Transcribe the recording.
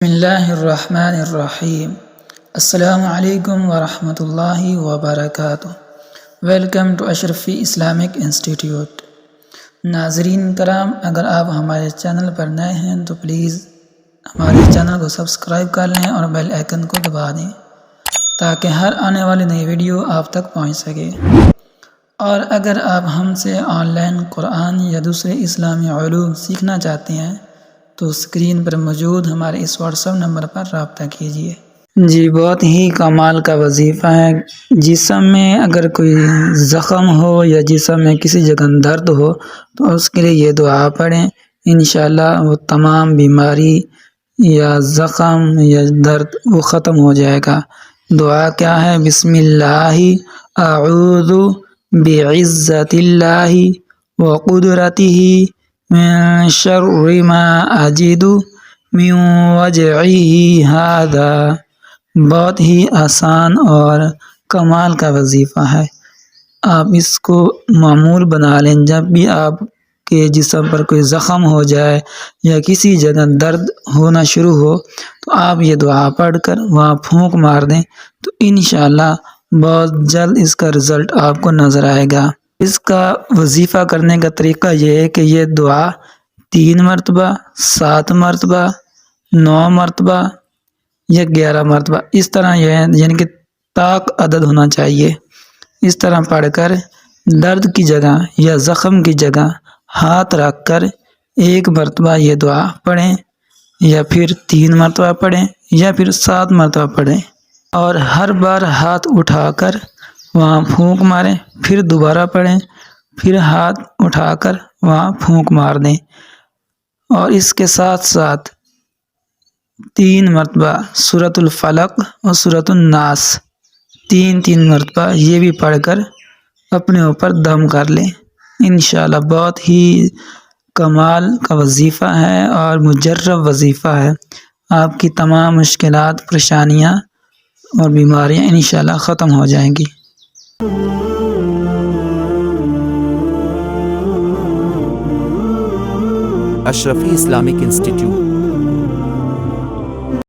بسم اللہ الرحمن الرحیم۔ السلام علیکم ورحمۃ اللہ وبرکاتہ۔ Welcome to Ashrafi Islamic Institute. ناظرین کرام، اگر آپ ہمارے چینل پر نئے ہیں تو پلیز ہمارے چینل کو سبسکرائب کر لیں اور بیل آئیکن کو دبا دیں تاکہ ہر آنے والی نئی ویڈیو آپ تک پہنچ سکے۔ اور اگر آپ ہم سے آن لائن قرآن یا دوسرے اسلامی علوم سیکھنا چاہتے ہیں تو اسکرین پر موجود ہمارے اس واٹس ایپ نمبر پر رابطہ کیجیے۔ جی، بہت ہی کمال کا وظیفہ ہے۔ جسم میں اگر کوئی زخم ہو یا جسم میں کسی جگہ درد ہو تو اس کے لیے یہ دعا پڑھیں، انشاءاللہ وہ تمام بیماری یا زخم یا درد وہ ختم ہو جائے گا۔ دعا کیا ہے؟ بسم اللہ اعوذ بعزت اللہ وقدرتہ من شر ما اجد من وجعی ھذا۔ بہت ہی آسان اور کمال کا وظیفہ ہے۔ آپ اس کو معمول بنا لیں، جب بھی آپ کے جسم پر کوئی زخم ہو جائے یا کسی جگہ درد ہونا شروع ہو تو آپ یہ دعا پڑھ کر وہاں پھونک مار دیں تو انشاءاللہ بہت جلد اس کا رزلٹ آپ کو نظر آئے گا۔ اس کا وظیفہ کرنے کا طریقہ یہ ہے کہ یہ دعا 3 مرتبہ، 7 مرتبہ، 9 مرتبہ یا 11 مرتبہ اس طرح یہ یعنی کہ طاق عدد ہونا چاہیے، اس طرح پڑھ کر درد کی جگہ یا زخم کی جگہ ہاتھ رکھ کر 1 مرتبہ یہ دعا پڑھیں یا پھر 3 مرتبہ پڑھیں یا پھر 7 مرتبہ پڑھیں، اور ہر بار ہاتھ اٹھا کر وہاں پھونک ماریں، پھر دوبارہ پڑھیں، پھر ہاتھ اٹھا کر وہاں پھونک مار دیں، اور اس کے ساتھ ساتھ 3 مرتبہ سورۃ الفلق اور سورۃ الناس 3 مرتبہ یہ بھی پڑھ کر اپنے اوپر دم کر لیں۔ انشاءاللہ بہت ہی کمال کا وظیفہ ہے اور مجرب وظیفہ ہے۔ آپ کی تمام مشکلات، پریشانیاں اور بیماریاں انشاءاللہ ختم ہو جائیں گی۔ اشرفی اسلامک انسٹیٹیوٹ